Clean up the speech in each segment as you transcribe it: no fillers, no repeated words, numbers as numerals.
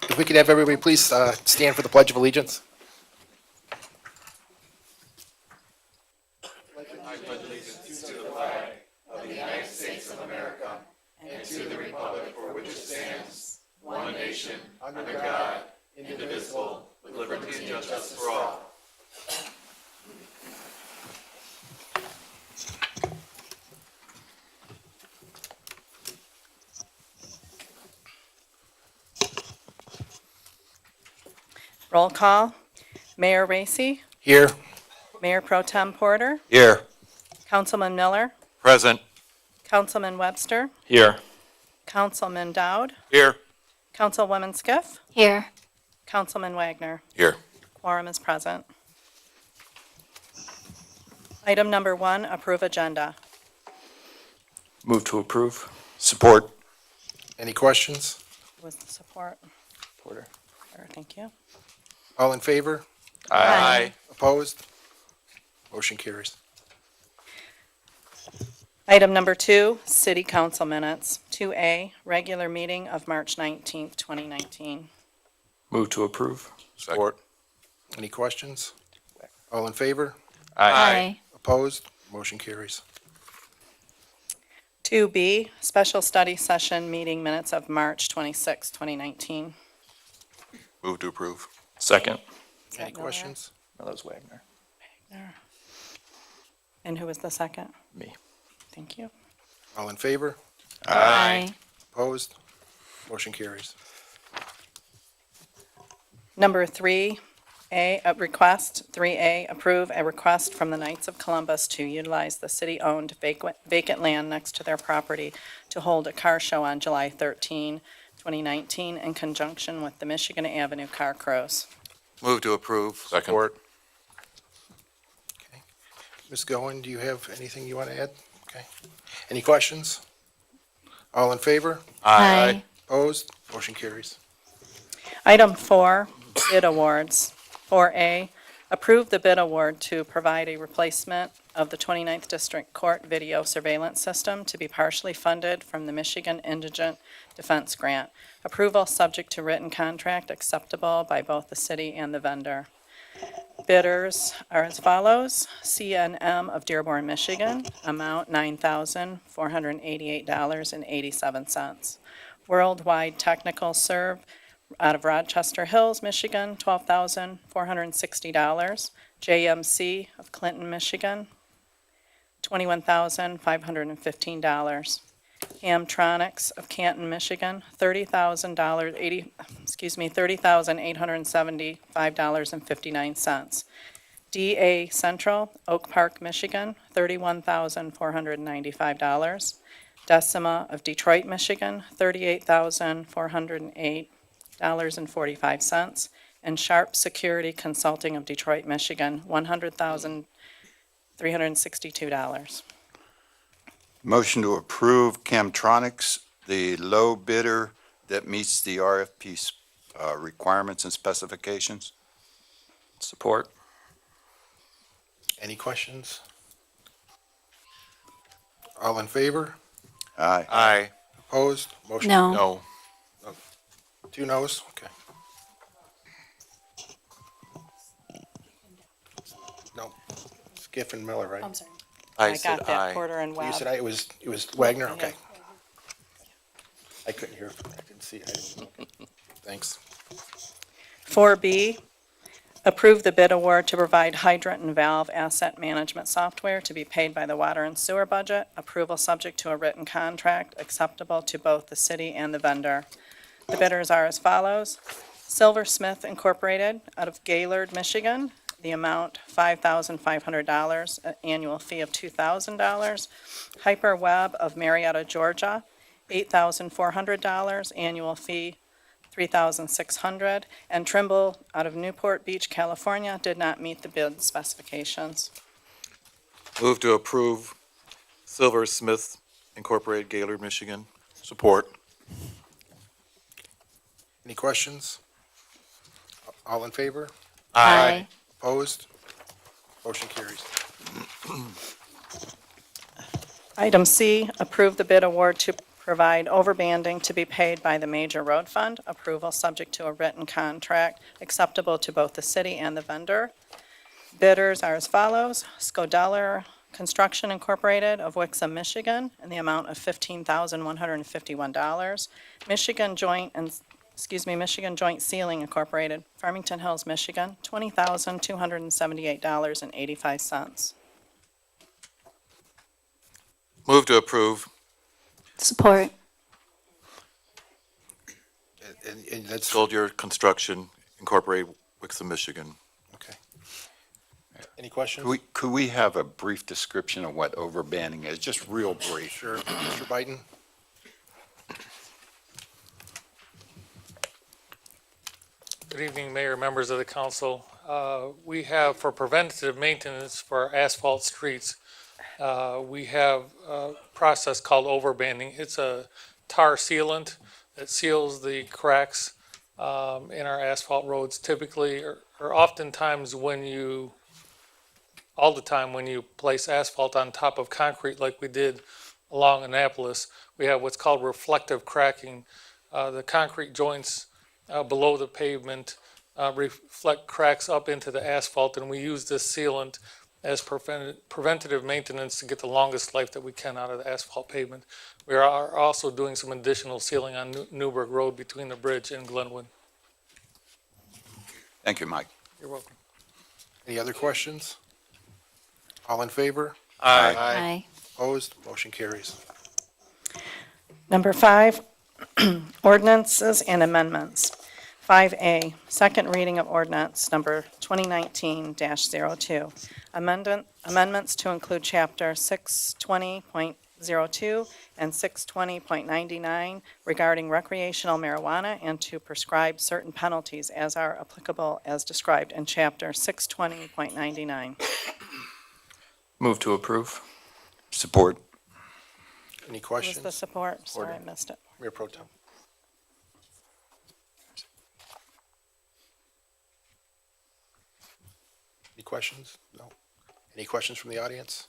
If we could have everybody please stand for the Pledge of Allegiance. Roll call. Mayor Racy, Here. Mayor Pro Tem Porter, Here. Councilman Miller, Present. Councilman Webster, Here. Councilman Dowd, Here. Councilwoman Skiff, Here. Councilman Wagner. Here. Quorum is present. Item number 1, approve agenda. Move to approve. Support. Any questions? With the support. Porter. Thank you. All in favor? Aye. Opposed? Motion carries. Item number 2, city council minutes. 2A, regular meeting of March 19th, 2019. Move to approve. Support. Any questions? All in favor? Aye. Opposed? Motion carries. 2B, special study session meeting minutes of March 26, 2019. Move to approve. Second. Any questions? No, that was Wagner. And who was the second? Me. Thank you. All in favor? Aye. Opposed? Motion carries. Number 3A, request 3A, approve a request from the Knights of Columbus to utilize the city-owned vacant land next to their property to hold a car show on July 13, 2019, in conjunction with the Michigan Avenue Car Cruise. Move to approve. Support. Ms. Goen, do you have anything you want to add? Okay. Any questions? All in favor? Aye. Opposed? Motion carries. Item 4, bid awards. 4A, approve the bid award to provide a replacement of the 29th District Court video surveillance system to be partially funded from the Michigan Indigent Defense Grant. Approval subject to written contract acceptable by both the city and the vendor. Bidders are as follows. CNM of Dearborn, Michigan, amount $9,488.87. Worldwide Technical Serve out of Rochester Hills, Michigan, $12,460. JMC of Clinton, Michigan, $21,515. Hamtronics of Canton, Michigan, $30,875.59. DA Central, Oak Park, Michigan, $31,495. Decima of Detroit, Michigan, $38,408.45. And Sharp Security Consulting of Detroit, Michigan, $100,362. Motion to approve Camtronics, the low bidder that meets the RFP requirements and specifications. Support. Any questions? All in favor? Aye. Aye. Opposed? Motion. No. No. 2 noes? Okay. No. Skiff and Miller, right? sorry. I I said got that, aye. Porter and You Webb. said it was Wagner? Okay. I couldn't hear. I didn't see. Thanks. 4B, approve the bid award to provide hydrant and valve asset management software to be paid by the water and sewer budget. Approval subject to a written contract acceptable to both the city and the vendor. The bidders are as follows. Silversmith Incorporated out of Gaylord, Michigan, the amount $5,500, an annual fee of $2,000. Hyperweb of Marietta, Georgia, $8,400, annual fee $3,600, and Trimble out of Newport Beach, California, did not meet the bid specifications. Move to approve Silversmith Incorporated, Gaylord, Michigan. Support. Any questions? All in favor? Aye. Opposed? Motion carries. Item C, approve the bid award to provide overbanding to be paid by the Major Road Fund. Approval subject to a written contract acceptable to both the city and the vendor. Bidders are as follows: Scodeller Construction Incorporated of Wixom, Michigan, in the amount of $15,151. Michigan Joint Sealing Incorporated, Farmington Hills, Michigan, $20,278.85. Move to approve. Support. And that's, Soldier Construction Incorporated, Wixom, Michigan. okay. Any questions? Could we have a brief description of what overbanding is, just real brief? Sure. Mr. Biden? Good evening, Mayor, members of the council. We have, for preventative maintenance for our asphalt streets, we have a process called overbanding. It's a tar sealant that seals the cracks in our asphalt roads. Typically, or oftentimes all the time when you place asphalt on top of concrete like we did along Annapolis, we have what's called reflective cracking. The concrete joints below the pavement reflect cracks up into the asphalt, and we use this sealant as preventative maintenance to get the longest life that we can out of the asphalt pavement. We are also doing some additional sealing on Newburgh Road between the bridge and Glenwood. Thank you, Mike. You're welcome. Any other questions? All in favor? Aye. Opposed? Motion carries. Number 5, ordinances and amendments. 5A, second reading of ordinance number 2019-02. Amendments to include Chapter 620.02 and 620.99 regarding recreational marijuana and to prescribe certain penalties as are applicable as described in Chapter 620.99. Move to approve. Support. Any Who was the questions? support? Sorry, I missed it. Mayor Pro Tem. Any questions? No. Any questions from the audience?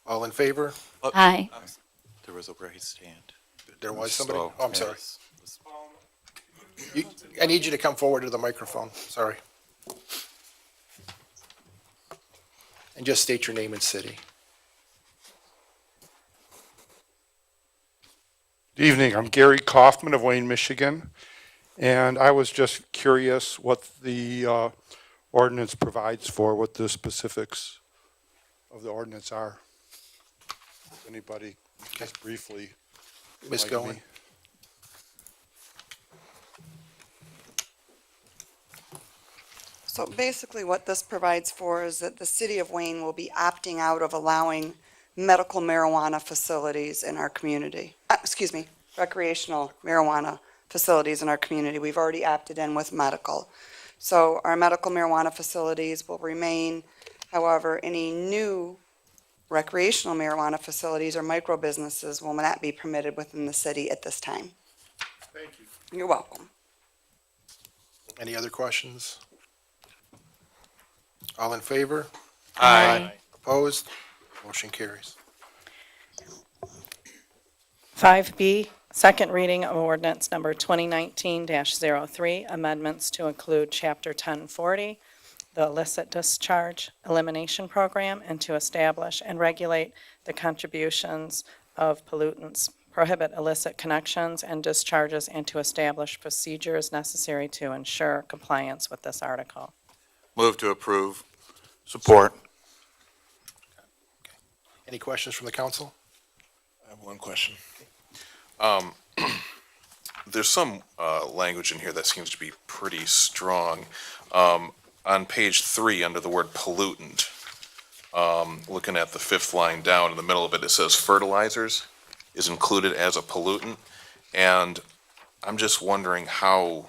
All in favor? Aye. There was a raised hand. There was somebody? Slow. Oh, I'm sorry. I need you to come forward to the microphone. Sorry. And just state your name and city. Good evening, I'm Gary Kaufman of Wayne, Michigan, and I was just curious what the ordinance provides for, what the specifics of the ordinance are. If anybody, just briefly. Ms. enlighten Goen? me. So basically what this provides for is that the city of Wayne will be opting out of allowing medical marijuana facilities in our community. Recreational marijuana facilities in our community. We've already opted in with medical. So our medical marijuana facilities will remain. However, any new recreational marijuana facilities or micro businesses will not be permitted within the city at this time. Thank you. You're welcome. Any other questions? All in favor? Aye. Opposed? Motion carries. 5B, second reading of ordinance number 2019-03, amendments to include Chapter 1040, the illicit discharge elimination program, and to establish and regulate the contributions of pollutants, prohibit illicit connections and discharges, and to establish procedures necessary to ensure compliance with this article. Move to approve. Support. Any questions from the council? I have one question. There's some language in here that seems to be pretty strong. On page 3, under the word pollutant, looking at the 5th line down in the middle of it, it says fertilizers is included as a pollutant. And I'm just wondering how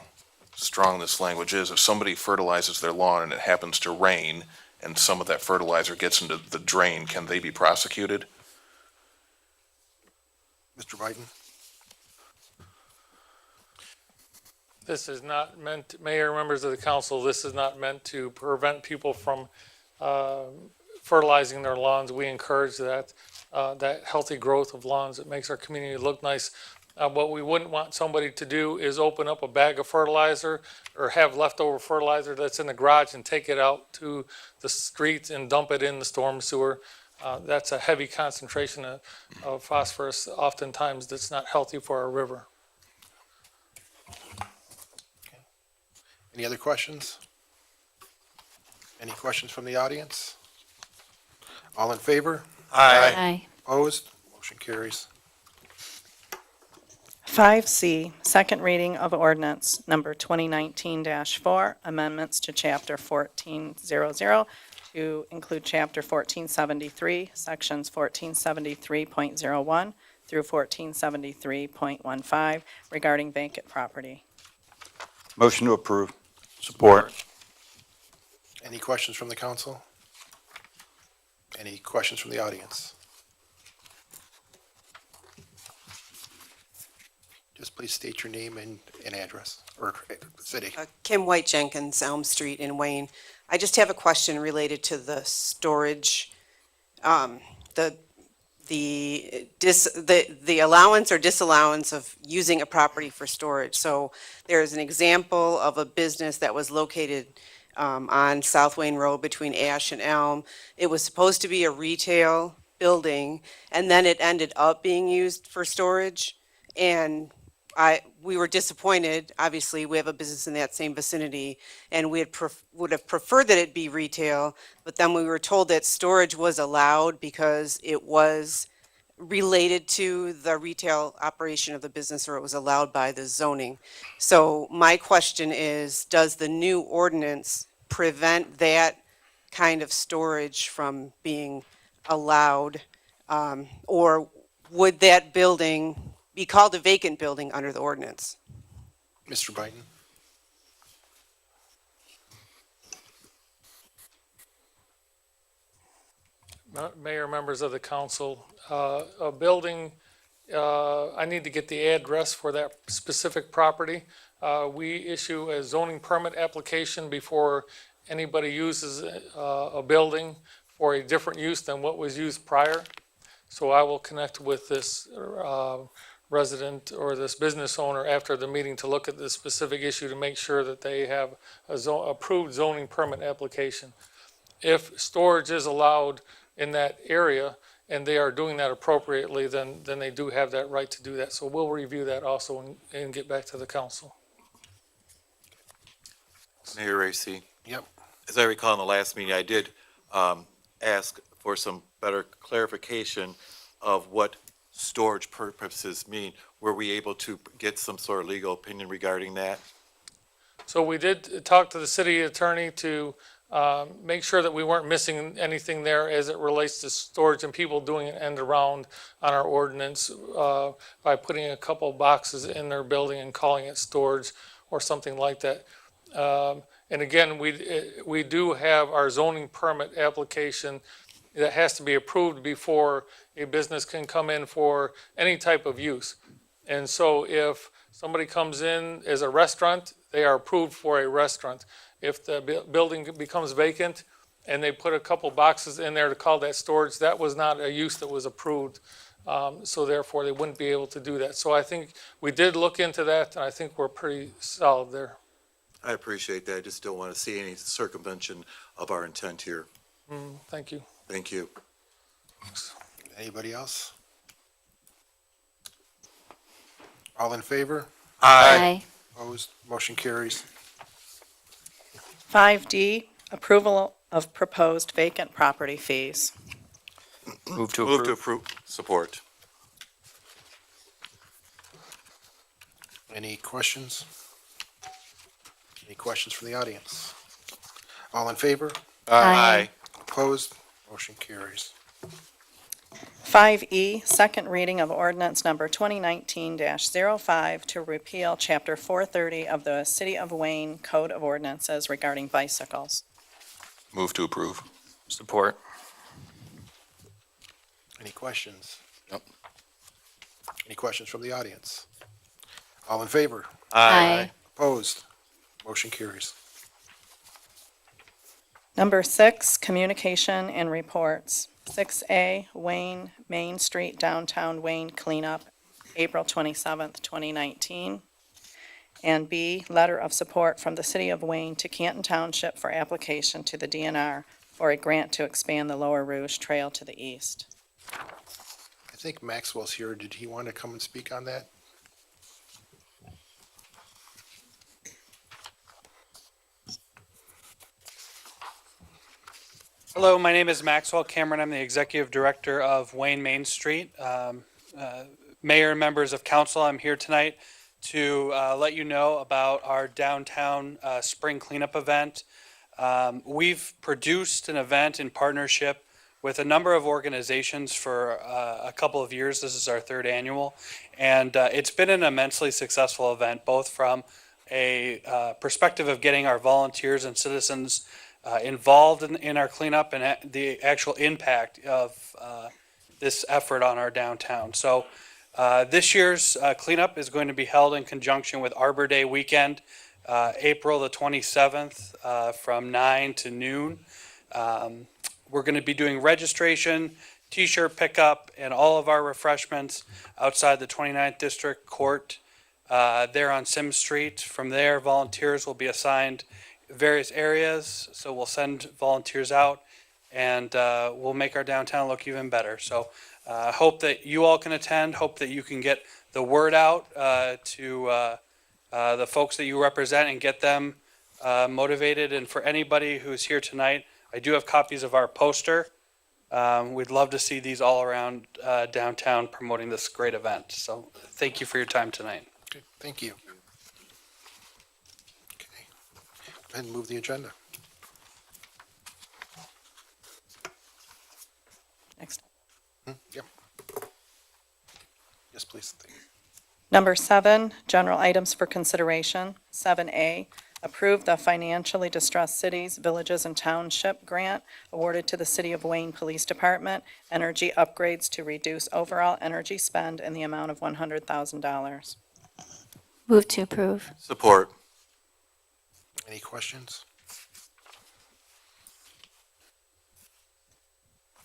strong this language is. If somebody fertilizes their lawn and it happens to rain and some of that fertilizer gets into the drain, can they be prosecuted? Mr. Biden? This is not meant, Mayor, members of the council, this is not meant to prevent people from fertilizing their lawns. We encourage that. that healthy growth of lawns. It makes our community look nice. What we wouldn't want somebody to do is open up a bag of fertilizer or have leftover fertilizer that's in the garage and take it out to the street and dump it in the storm sewer. That's a heavy concentration of phosphorus, oftentimes that's not healthy for our river. Any other questions? Any questions from the audience? All in favor? Aye. Opposed? Motion carries. 5C, second reading of ordinance number 2019-4, amendments to Chapter 1400 to include Chapter 1473, Sections 1473.01 through 1473.15 regarding vacant property. Motion to approve. Support. Any questions from the council? Any questions from the audience? Just please state your name and address, or city. Kim White Jenkins, Elm Street in Wayne. I just have a question related to the storage, the allowance or disallowance of using a property for storage. So there's an example of a business that was located on South Wayne Road between Ash and Elm. It was supposed to be a retail building, and then it ended up being used for storage. And we were disappointed. Obviously, we have a business in that same vicinity, and we would have preferred that it be retail, but then we were told that storage was allowed because it was related to the retail operation of the business, or it was allowed by the zoning. So my question is, does the new ordinance prevent that kind of storage from being allowed? Or would that building be called a vacant building under the ordinance? Mr. Biden? Mayor, members of the council, a building, I need to get the address for that specific property. We issue a zoning permit application before anybody uses a building for a different use than what was used prior. So I will connect with this resident or this business owner after the meeting to look at this specific issue to make sure that they have a approved zoning permit application. If storage is allowed in that area and they are doing that appropriately, then they do have that right to do that. So we'll review that also and get back to the council. Mayor Racy, Yep. as I recall in the last meeting, I did ask for some better clarification of what storage purposes mean. Were we able to get some sort of legal opinion regarding that? So we did talk to the city attorney to make sure that we weren't missing anything there as it relates to storage and people doing an end around on our ordinance by putting a couple of boxes in their building and calling it storage or something like that. And again, we do have our zoning permit application that has to be approved before a business can come in for any type of use. And so if somebody comes in as a restaurant, they are approved for a restaurant. If the building becomes vacant and they put a couple boxes in there to call that storage, that was not a use that was approved. So therefore, they wouldn't be able to do that. So I think we did look into that, and I think we're pretty solid there. I appreciate that. I just don't want to see any circumvention of our intent here. Thank you. Thank you. Anybody else? All in favor? Aye. Opposed? Motion carries. 5D, approval of proposed vacant property fees. Move to approve. Support. Any questions? Any questions from the audience? All in favor? Aye. Opposed? Motion carries. 5E, second reading of ordinance number 2019-05 to repeal Chapter 430 of the City of Wayne Code of Ordinances regarding bicycles. Move to approve. Support. Any questions? Yep. Any questions from the audience? All in favor? Aye. Opposed? Motion carries. Number 6, communication and reports. 6A, Wayne Main Street Downtown Wayne Cleanup, April 27th, 2019. And B, letter of support from the City of Wayne to Canton Township for application to the DNR for a grant to expand the Lower Rouge Trail to the east. I think Maxwell's here. Did he want to come and speak on that? Hello, my name is Maxwell Cameron. I'm the Executive Director of Wayne Main Street. Mayor and members of council, I'm here tonight to let you know about our downtown spring cleanup event. We've produced an event in partnership with a number of organizations for a couple of years. This is our third annual, and it's been an immensely successful event, both from a perspective of getting our volunteers and citizens involved in our cleanup and the actual impact of this effort on our downtown. So this year's cleanup is going to be held in conjunction with Arbor Day weekend, April the 27th, from 9 to noon. We're going to be doing registration, T-shirt pickup, and all of our refreshments outside the 29th District Court there on Sims Street. From there, volunteers will be assigned various areas, so we'll send volunteers out, and we'll make our downtown look even better. So hope that you all can attend, hope that you can get the word out to the folks that you represent and get them motivated. And for anybody who's here tonight, I do have copies of our poster. We'd love to see these all around downtown promoting this great event. So thank you for your time tonight. Okay, thank you. Okay, go ahead and move the agenda. Next. Yep. Yes, please. Thank you. Number 7, general items for consideration. 7A, approve the financially distressed cities, villages, and township grant awarded to the City of Wayne Police Department, energy upgrades to reduce overall energy spend in the amount of $100,000. Move to approve. Support. Any questions?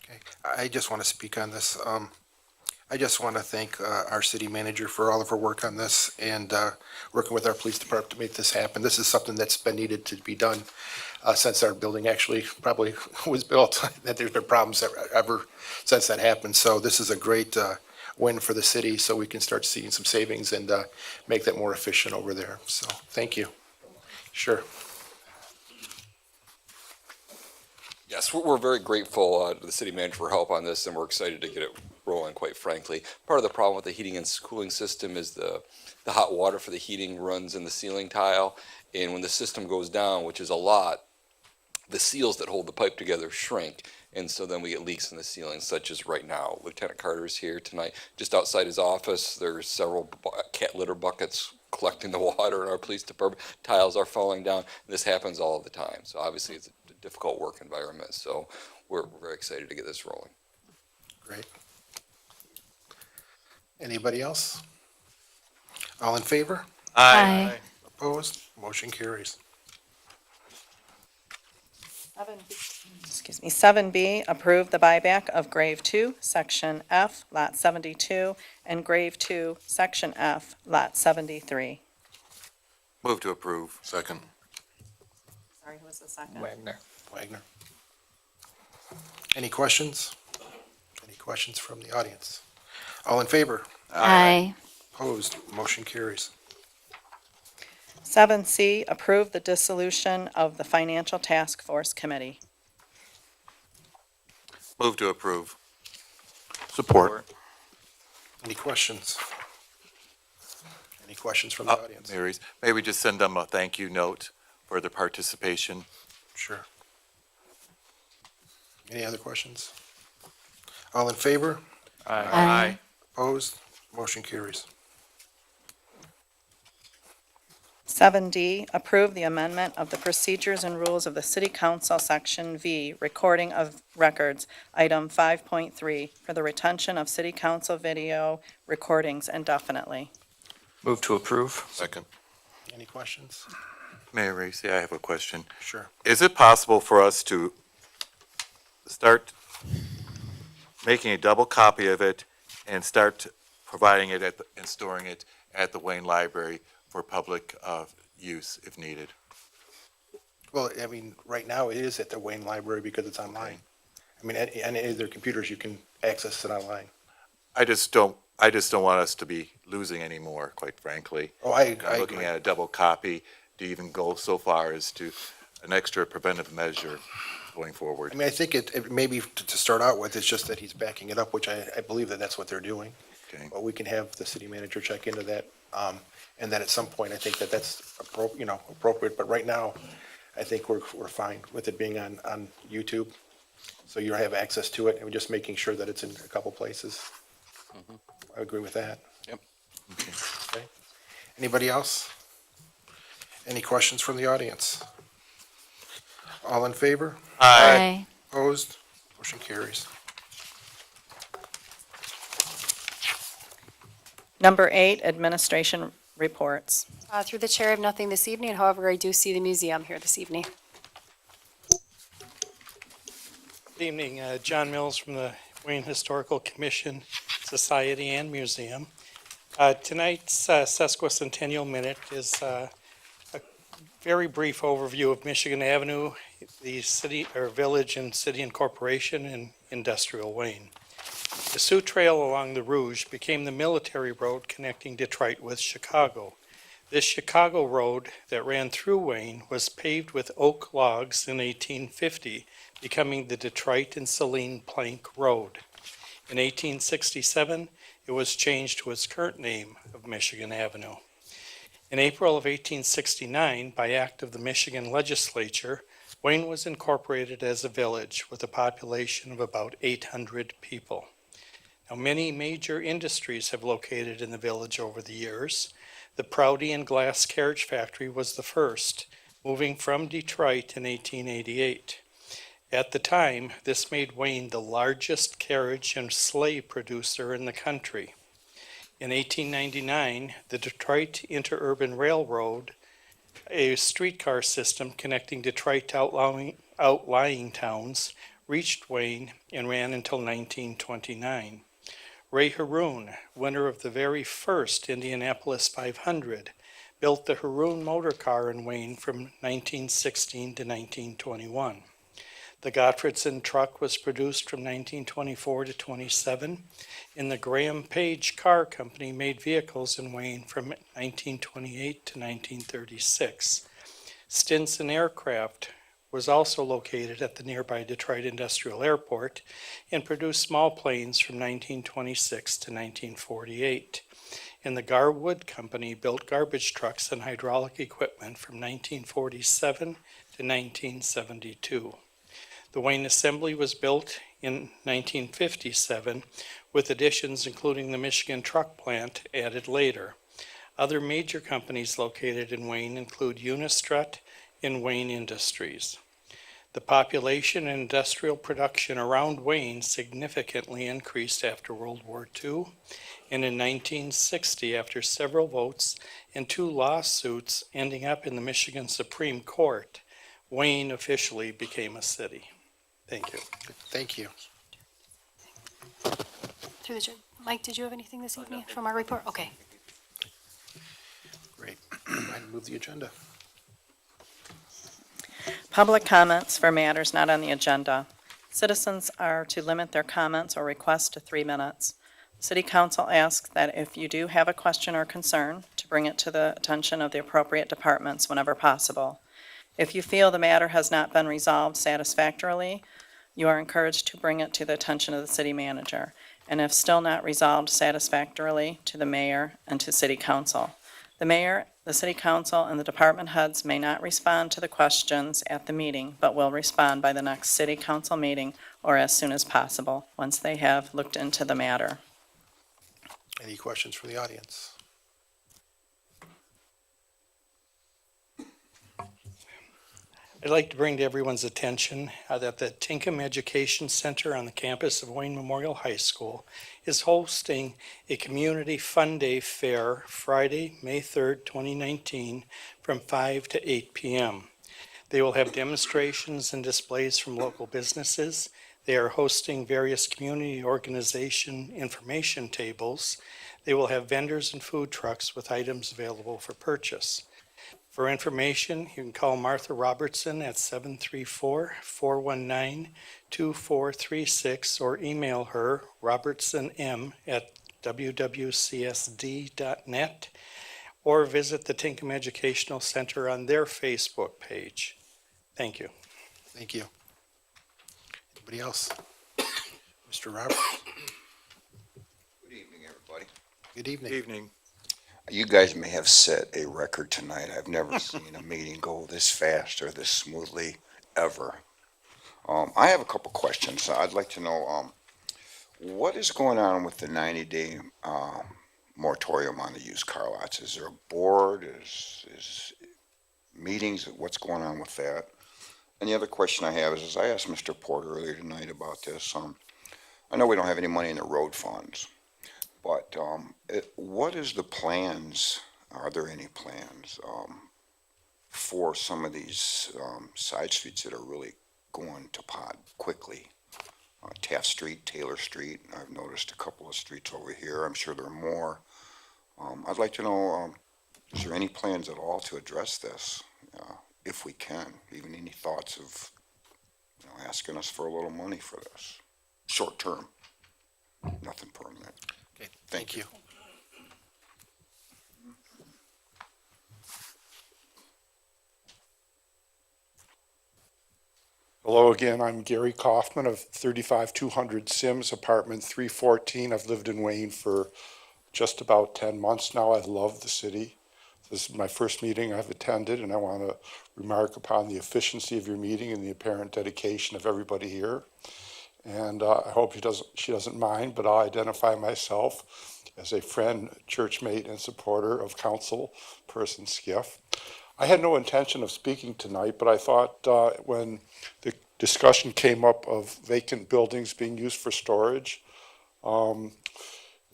Okay, I just want to speak on this. I just want to thank our city manager for all of her work on this and working with our police department to make this happen. This is something that's been needed to be done since our building actually probably was built, that there's been problems ever since that happened. So this is a great win for the city, so we can start seeing some savings and make that more efficient over there. So thank you. Sure. Yes, we're very grateful to the city manager for help on this, and we're excited to get it rolling, quite frankly. Part of the problem with the heating and cooling system is the hot water for the heating runs in the ceiling tile, and when the system goes down, which is a lot, the seals that hold the pipe together shrink, and so then we get leaks in the ceiling, such as right now. Lieutenant Carter's here tonight. Just outside his office, there's several cat litter buckets collecting the water in our police department. Tiles are falling down. This happens all the time, so obviously it's a difficult work environment, so we're very excited to get this rolling. Great. Anybody else? All in favor? Aye. Opposed? Motion carries. 7B, approve the buyback of Grave 2, Section F, Lot 72, and Grave 2, Section F, Lot 73. Move to approve. Second. Sorry, who was the second? Wagner. Wagner. Any questions? Any questions from the audience? All in favor? Aye. Opposed? Motion carries. 7C, approve the dissolution of the Financial Task Force Committee. Move to approve. Support. Any questions? Any questions from the audience? Marys, may we just send them a thank you note for their participation? Sure. Any other questions? All in favor? Aye. Opposed? Motion carries. 7D, approve the amendment of the procedures and rules of the City Council, Section V, recording of records, Item 5.3, for the retention of City Council video recordings indefinitely. Move to approve. Second. Any questions? Mayor Racy, I have a question. Sure. Is it possible for us to start making a double copy of it and start providing it and storing it at the Wayne Library for public use if needed. Well, I mean, right now it is at the Wayne Library because it's online. I mean, any of their computers, you can access it online. I just don't want us to be losing any more, quite frankly. Oh, I Looking agree. at a double copy to even go so far as to an extra preventive measure going forward. I mean, I think it maybe to start out with, it's just that he's backing it up, which I believe that that's what they're doing. Okay. But we can have the city manager check into that. And then at some point, I think that that's appropriate. But right now, I think we're fine with it being on YouTube. So you have access to it, and we're just making sure that it's in a couple places. I agree with that. Yep. Okay. Anybody else? Any questions from the audience? All in favor? Aye. Opposed? Motion carries. Number 8, administration reports. Through the chair, I have nothing this evening. However, I do see the museum here this evening. Good evening, John Mills from the Wayne Historical Commission, Society and Museum. Tonight's sesquicentennial minute is a very brief overview of Michigan Avenue, the city or village and city incorporation in industrial Wayne. The Sioux Trail along the Rouge became the military road connecting Detroit with Chicago. This Chicago road that ran through Wayne was paved with oak logs in 1850, becoming the Detroit and Saline Plank Road. In 1867, it was changed to its current name of Michigan Avenue. In April of 1869, by act of the Michigan legislature, Wayne was incorporated as a village with a population of about 800 people. Now, many major industries have located in the village over the years. The Proudian Glass Carriage Factory was the first, moving from Detroit in 1888. At the time, this made Wayne the largest carriage and sleigh producer in the country. In 1899, the Detroit Interurban Railroad, a streetcar system connecting Detroit to outlying towns, reached Wayne and ran until 1929. Ray Haroon, winner of the very first Indianapolis 500, built the Haroon motor car in Wayne from 1916 to 1921. The Gottfredson truck was produced from 1924 to 27, and the Graham Page Car Company made vehicles in Wayne from 1928 to 1936. Stinson Aircraft was also located at the nearby Detroit Industrial Airport and produced small planes from 1926 to 1948. And the Garwood Company built garbage trucks and hydraulic equipment from 1947 to 1972. The Wayne Assembly was built in 1957, with additions including the Michigan Truck Plant added later. Other major companies located in Wayne include Unistrut and Wayne Industries. The population and industrial production around Wayne significantly increased after World War II, and in 1960, after several votes and 2 lawsuits ending up in the Michigan Supreme Court, Wayne officially became a city. Thank you. Thank you. Through the chair. Mike, did you have anything this evening from our report? Okay. Great. I'd move the agenda. Public comments for matters not on the agenda. Citizens are to limit their comments or requests to 3 minutes. City Council asks that if you do have a question or concern, to bring it to the attention of the appropriate departments whenever possible. If you feel the matter has not been resolved satisfactorily, you are encouraged to bring it to the attention of the city manager, and if still not resolved satisfactorily, to the mayor and to City Council. The mayor, the City Council, and the department heads may not respond to the questions at the meeting, but will respond by the next City Council meeting or as soon as possible, once they have looked into the matter. Any questions from the audience? I'd like to bring to everyone's attention that the Tinkham Education Center on the campus of Wayne Memorial High School is hosting a Community Fun Day Fair Friday, May 3rd, 2019, from 5 to 8 p.m. They will have demonstrations and displays from local businesses. They are hosting various community organization information tables. They will have vendors and food trucks with items available for purchase. For information, you can call Martha Robertson at 734-419-2436 or email her robertsonym@wwcsd.net or visit the Tinkham Educational Center on their Facebook page. Thank you. Thank you. Anybody else? Mr. Roberts? Good evening, everybody. Good evening. Evening. You guys may have set a record tonight. I've never seen a meeting go this fast or this smoothly ever. I have a couple questions. I'd like to know, what is going on with the 90-day moratorium on the used car lots? Is there a board? Is meetings? What's going on with that? And the other question I have is I asked Mr. Porter earlier tonight about this. I know we don't have any money in the road funds, but what is the plans? Are there any plans for some of these side streets that are really going to pot quickly? Taft Street, Taylor Street, I've noticed a couple of streets over here. I'm sure there are more. I'd like to know, is there any plans at all to address this, if we can? Even any thoughts of asking us for a little money for this? Short term, nothing permanent. Okay, thank you. Hello again, I'm Gary Kaufman of 35200 Sims, apartment 314. I've lived in Wayne for just about 10 months now. I love the city. This is my first meeting I've attended, and I want to remark upon the efficiency of your meeting and the apparent dedication of everybody here. And I hope she doesn't mind, but I'll identify myself as a friend, churchmate, and supporter of Councilperson Skiff. I had no intention of speaking tonight, but I thought when the discussion came up of vacant buildings being used for storage,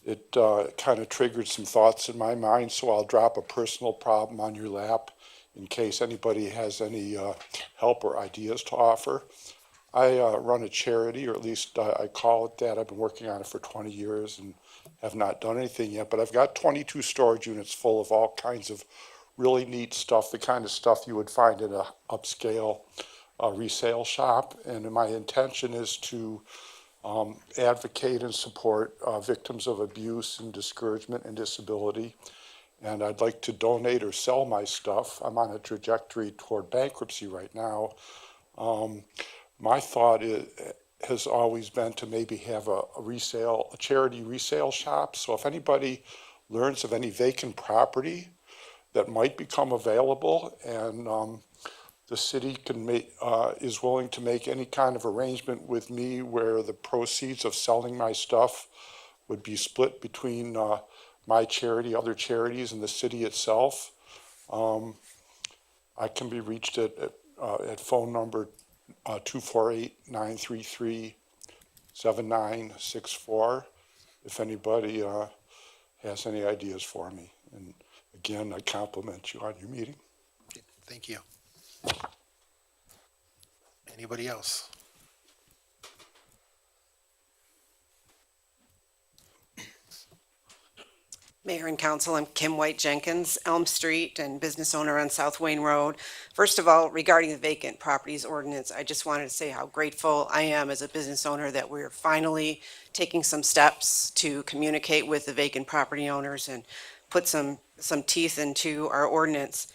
it kind of triggered some thoughts in my mind, so I'll drop a personal problem on your lap in case anybody has any help or ideas to offer. I run a charity, or at least I call it that. I've been working on it for 20 years and have not done anything yet, but I've got 22 storage units full of all kinds of really neat stuff, the kind of stuff you would find in a upscale resale shop. And my intention is to advocate and support victims of abuse and discouragement and disability. And I'd like to donate or sell my stuff. I'm on a trajectory toward bankruptcy right now. My thought has always been to maybe have a charity resale shop. So if anybody learns of any vacant property that might become available, and the city is willing to make any kind of arrangement with me where the proceeds of selling my stuff would be split between my charity, other charities, and the city itself. I can be reached at phone number 248-933-7964 if anybody has any ideas for me. And again, I compliment you on your meeting. Thank you. Anybody else? Mayor and Council, I'm Kim White Jenkins, Elm Street, and business owner on South Wayne Road. First of all, regarding the vacant properties ordinance, I just wanted to say how grateful I am as a business owner that we're finally taking some steps to communicate with the vacant property owners and put some teeth into our ordinance.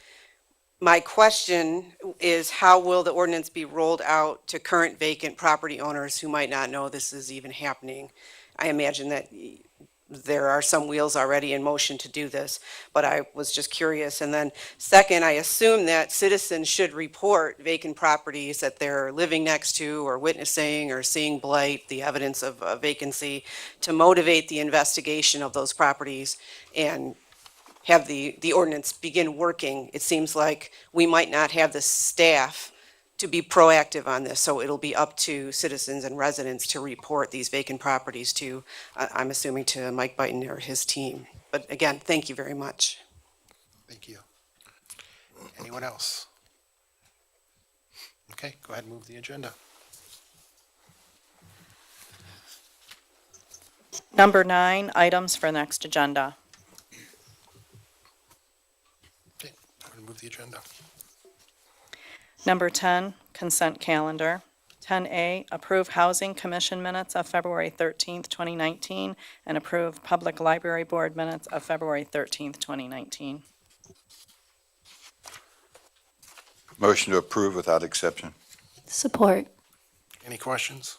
My question is, how will the ordinance be rolled out to current vacant property owners who might not know this is even happening? I imagine that there are some wheels already in motion to do this, but I was just curious. And then second, I assume that citizens should report vacant properties that they're living next to or witnessing or seeing blight, the evidence of vacancy, to motivate the investigation of those properties and have the ordinance begin working. It seems like we might not have the staff to be proactive on this, so it'll be up to citizens and residents to report these vacant properties to, I'm assuming, to Mike Byton or his team. But again, thank you very much. Thank you. Anyone else? Okay, go ahead and move the agenda. Number 9, items for next agenda. I'm going to move the agenda. Number 10, consent calendar. 10A, approve Housing Commission minutes of February 13th, 2019, and approve Public Library Board minutes of February 13th, 2019. Motion to approve without exception. Support. Any questions?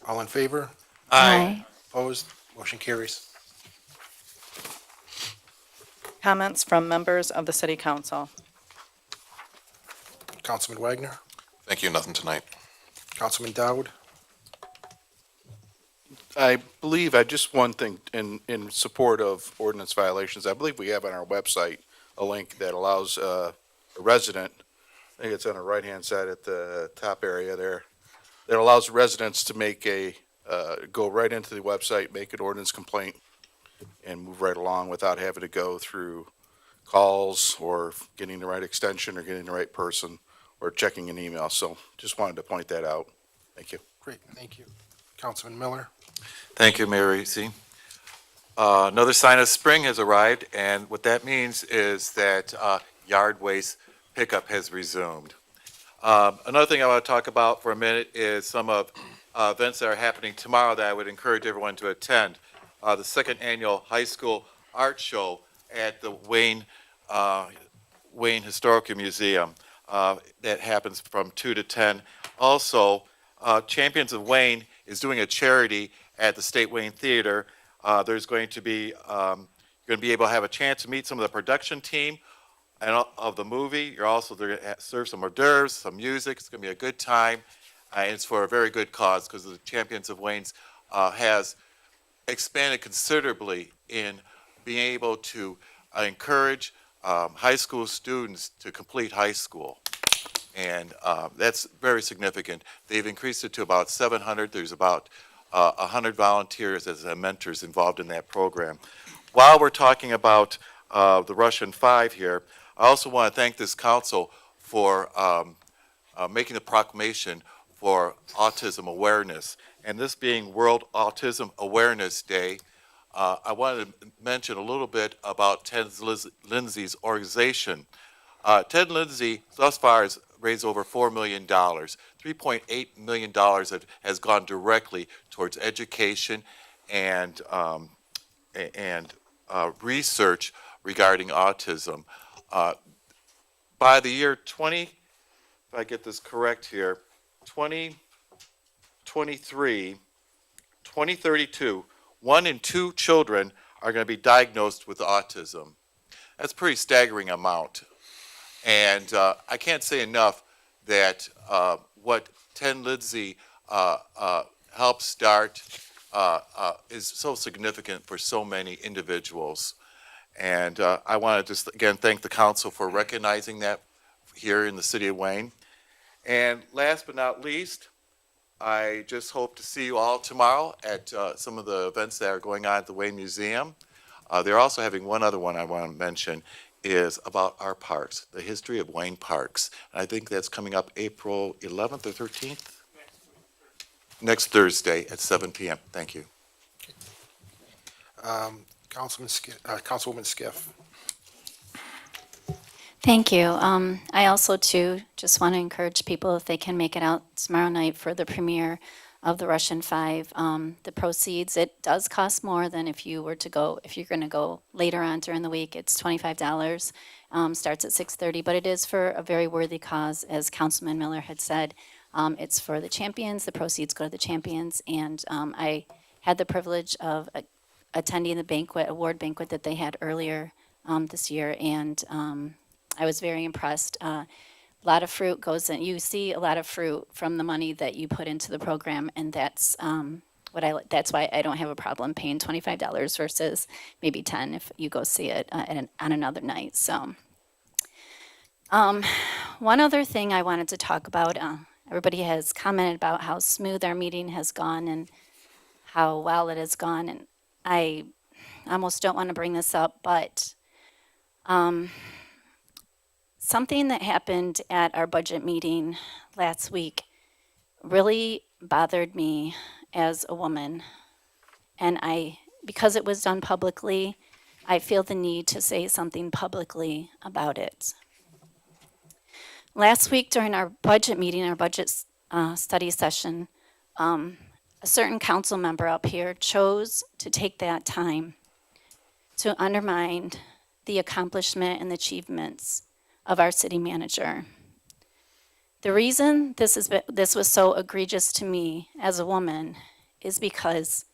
All in favor? Aye. Opposed? Motion carries. Comments from members of the City Council. Councilman Wagner, Thank you, nothing tonight. Councilman Dowd, I believe, just one thing in support of ordinance violations, I believe we have on our website a link that allows a resident, I think it's on the right-hand side at the top area there, that allows residents to make go right into the website, make an ordinance complaint, and move right along without having to go through calls or getting the right extension or getting the right person or checking an email. So just wanted to point that out. Thank you. great, thank you. Councilman Miller, Thank you, Mayor Reese. Another sign of spring has arrived, and what that means is that yard waste pickup has resumed. Another thing I want to talk about for a minute is some of events that are happening tomorrow that I would encourage everyone to attend. The second annual high school art show at the Wayne Historical Museum that happens from 2 to 10. Also, Champions of Wayne is doing a charity at the State Wayne Theater. There's going to be, you're going to be able to have a chance to meet some of the production team and of the movie. You're also going to serve some hors d'oeuvres, some music. It's going to be a good time. And it's for a very good cause because the Champions of Wayne's has expanded considerably in being able to encourage high school students to complete high school. And that's very significant. They've increased it to about 700. There's about 100 volunteers as mentors involved in that program. While we're talking about the Russian Five here, I also want to thank this council for making the proclamation for autism awareness. And this being World Autism Awareness Day, I wanted to mention a little bit about Ted Lindsay's organization. Ted Lindsay thus far has raised over $4 million. $3.8 million has gone directly towards education and research regarding autism. By the year if I get this correct here, 2032, 1 in 2 children are going to be diagnosed with autism. That's a pretty staggering amount. And I can't say enough that what Ted Lindsay helped start is so significant for so many individuals. And I want to just again thank the council for recognizing that here in the city of Wayne. And last but not least, I just hope to see you all tomorrow at some of the events that are going on at the Wayne Museum. They're also having one other one I want to mention is about our parks, the history of Wayne Parks. And I think that's coming up April 11th or 13th? Next Thursday at 7 p.m. Thank you. Councilwoman Skiff. Thank you. I also, too, just want to encourage people if they can make it out tomorrow night for the premiere of the Russian Five. The proceeds, it does cost more than if you were to go, if you're going to go later on during the week. It's $25, starts at 6:30, but it is for a very worthy cause, as Councilman Miller had said. It's for the champions. The proceeds go to the champions, and I had the privilege of attending the award banquet that they had earlier this year, and I was very impressed. A lot of fruit goes in. You see a lot of fruit from the money that you put into the program, and that's that's why I don't have a problem paying $25 versus maybe $10 if you go see it on another night. So, one other thing I wanted to talk about. Everybody has commented about how smooth our meeting has gone and how well it has gone, and I almost don't want to bring this up, but something that happened at our budget meeting last week really bothered me as a woman, And because it was done publicly, I feel the need to say something publicly about it. Last week during our budget meeting, our budget study session, a certain council member up here chose to take that time to undermine the accomplishment and achievements of our city manager. The reason this was so egregious to me as a woman is because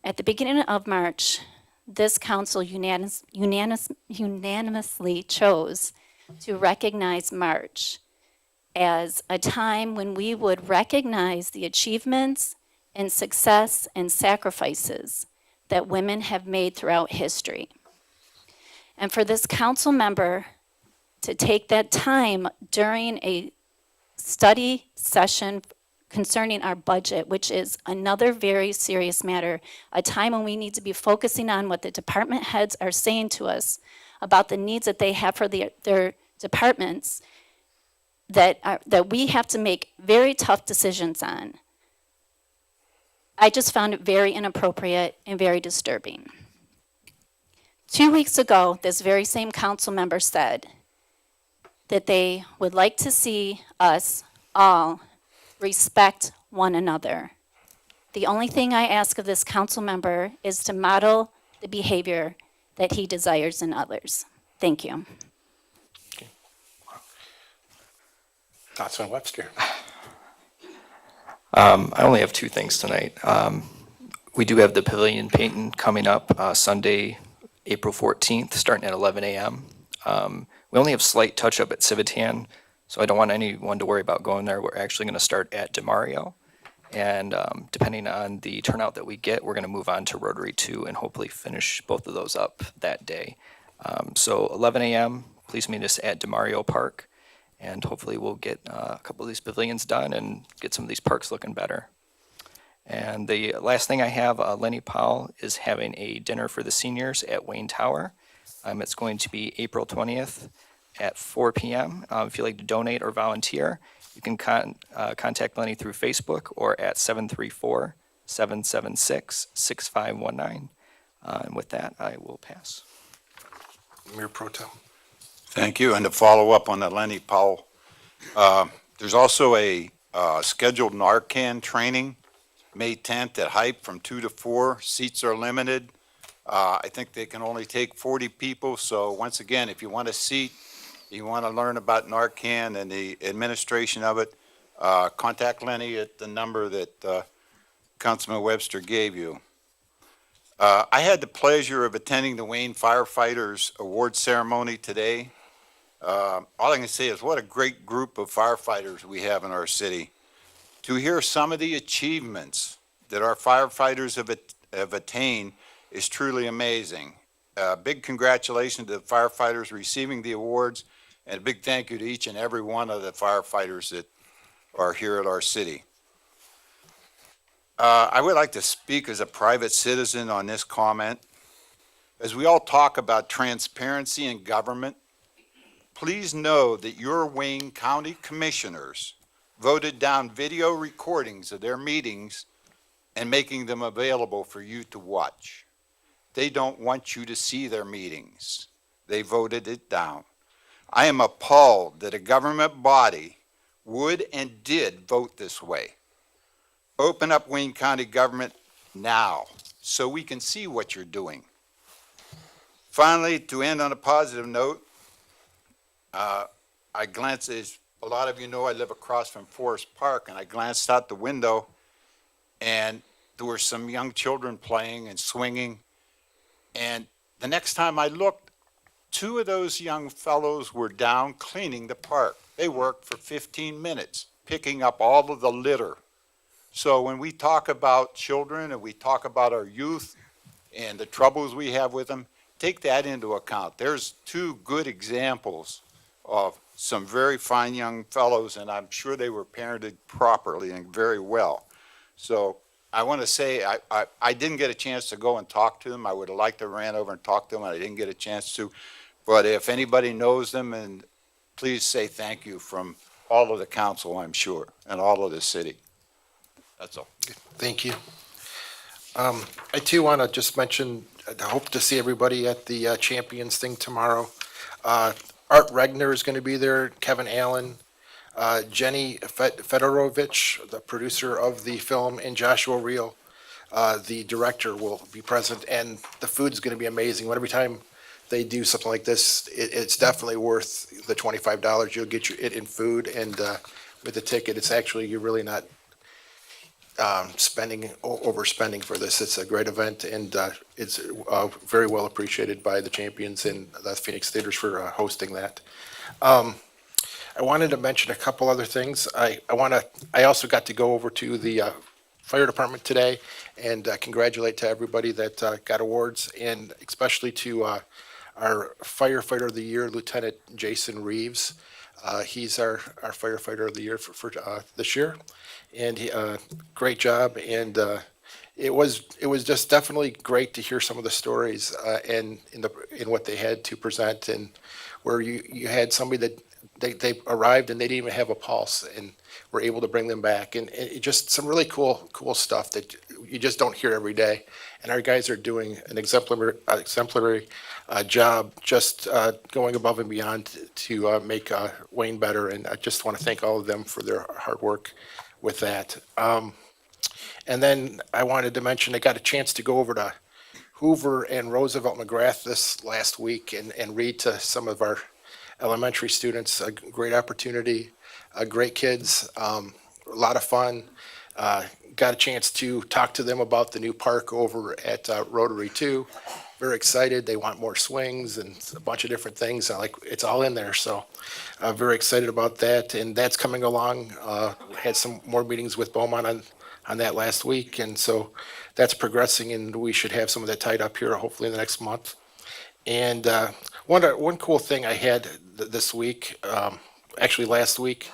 at the beginning of March, this council unanimously chose to recognize March as a time when we would recognize the achievements and success and sacrifices that women have made throughout history. And for this council member to take that time during a study session concerning our budget, which is another very serious matter, a time when we need to be focusing on what the department heads are saying to us about the needs that they have for their departments, that we have to make very tough decisions on. I just found it very inappropriate and very disturbing. 2 weeks ago, this very same council member said that they would like to see us all respect one another. The only thing I ask of this council member is to model the behavior that he desires in others. Thank you. Councilman Webster. I only have two things tonight. We do have the pavilion painting coming up Sunday, April 14th, starting at 11 a.m. We only have slight touch-up at Civitan, so I don't want anyone to worry about going there. We're actually going to start at DeMario, and depending on the turnout that we get, we're going to move on to Rotary 2 and hopefully finish both of those up that day. So 11 a.m., please meet us at DeMario Park, and hopefully we'll get a couple of these pavilions done and get some of these parks looking better. And the last thing I have, Lenny Powell is having a dinner for the seniors at Wayne Tower. It's going to be April 20th at 4 p.m. If you'd like to donate or volunteer, you can contact Lenny through Facebook or at 734-776-6519. And with that, I will pass. Mayor Pro Tem. Thank you. And to follow up on that, Lenny Powell, there's also a scheduled Narcan training, May 10th at Hype from 2 to 4. Seats are limited. I think they can only take 40 people. So once again, if you want a seat, you want to learn about Narcan and the administration of it, contact Lenny at the number that Councilman Webster gave you. I had the pleasure of attending the Wayne Firefighters Award Ceremony today. All I can say is what a great group of firefighters we have in our city. To hear some of the achievements that our firefighters have attained is truly amazing. Big congratulations to the firefighters receiving the awards, and a big thank you to each and every one of the firefighters that are here at our city. I would like to speak as a private citizen on this comment. As we all talk about transparency in government, please know that your Wayne County Commissioners voted down video recordings of their meetings and making them available for you to watch. They don't want you to see their meetings. They voted it down. I am appalled that a government body would and did vote this way. Open up Wayne County government now so we can see what you're doing. Finally, to end on a positive note, I glanced, as a lot of you know, I live across from Forest Park, and I glanced out the window, and there were some young children playing and swinging. And the next time I looked, two of those young fellows were down cleaning the park. They worked for 15 minutes, picking up all of the litter. So when we talk about children and we talk about our youth and the troubles we have with them, take that into account. There's two good examples of some very fine young fellows, and I'm sure they were parented properly and very well. So I want to say I didn't get a chance to go and talk to them. I would have liked to ran over and talk to them, and I didn't get a chance to. But if anybody knows them, and please say thank you from all of the council, I'm sure, and all of the city. That's all. Thank you. I too want to just mention, I hope to see everybody at the Champions thing tomorrow. Art Regner is going to be there, Kevin Allen, Jenny Fedorovich, the producer of the film, and Joshua Reel, the director, will be present, and the food's going to be amazing. Every time they do something like this, it's definitely worth the $25. You'll get it in food, and with the ticket, it's actually, you're really not overspending for this. It's a great event, and it's very well appreciated by the Champions and the Phoenix Theaters for hosting that. I wanted to mention a couple other things. I also got to go over to the fire department today and congratulate to everybody that got awards, and especially to our firefighter of the year, Lieutenant Jason Reeves. He's our firefighter of the year for this year, and he, great job. And it was just definitely great to hear some of the stories and in what they had to present, and where you had somebody that they arrived and they didn't even have a pulse, and were able to bring them back, and it just some really cool stuff that you just don't hear every day. And our guys are doing an exemplary job, just going above and beyond to make Wayne better. And I just want to thank all of them for their hard work with that. And then I wanted to mention, I got a chance to go over to Hoover and Roosevelt McGrath this last week and read to some of our elementary students. A great opportunity, great kids, a lot of fun. Got a chance to talk to them about the new park over at Rotary too. Very excited. They want more swings and a bunch of different things. Like, it's all in there. So very excited about that. And that's coming along. Had some more meetings with Beaumont on that last week. And so that's progressing, and we should have some of that tied up here hopefully in the next month. And one cool thing I had this week, actually last week,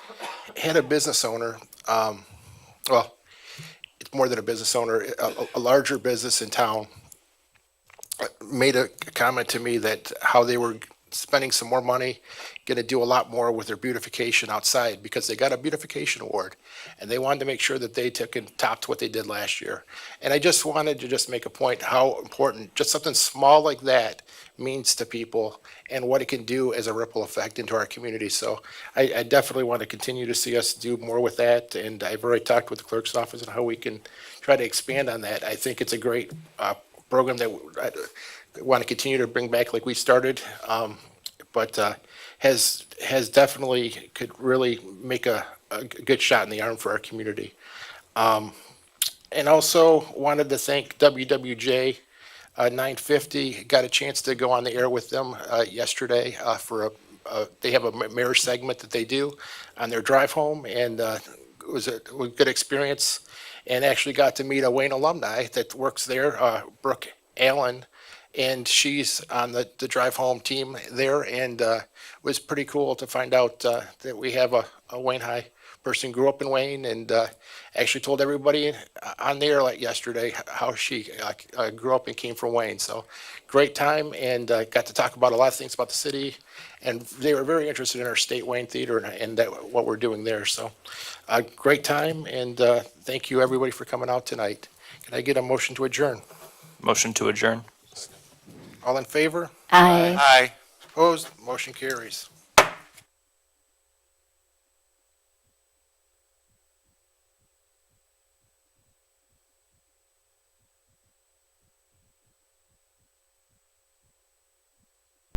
had a business owner, well, it's more than a business owner, a larger business in town, made a comment to me that how they were spending some more money, going to do a lot more with their beautification outside, because they got a beautification award, and they wanted to make sure that they took and topped what they did last year. And I just wanted to just make a point how important just something small like that means to people, and what it can do as a ripple effect into our community. So I definitely want to continue to see us do more with that, and I've already talked with the clerk's office on how we can try to expand on that. I think it's a great program that I want to continue to bring back like we started, but has definitely could really make a good shot in the arm for our community. And also wanted to thank WWJ 950. Got a chance to go on the air with them yesterday for they have a mayor segment that they do on their drive home, and it was a good experience. And actually got to meet a Wayne alumni that works there, Brooke Allen, and she's on the drive home team there, and it was pretty cool to find out that we have a Wayne High person, grew up in Wayne, and actually told everybody on there like yesterday how she grew up and came from Wayne. So great time, and got to talk about a lot of things about the city, and they were very interested in our State Wayne Theater and that, what we're doing there. So great time, and thank you everybody for coming out tonight. Can I get a motion to adjourn? Motion to adjourn. All in favor? Aye. Aye. Opposed? Motion carries.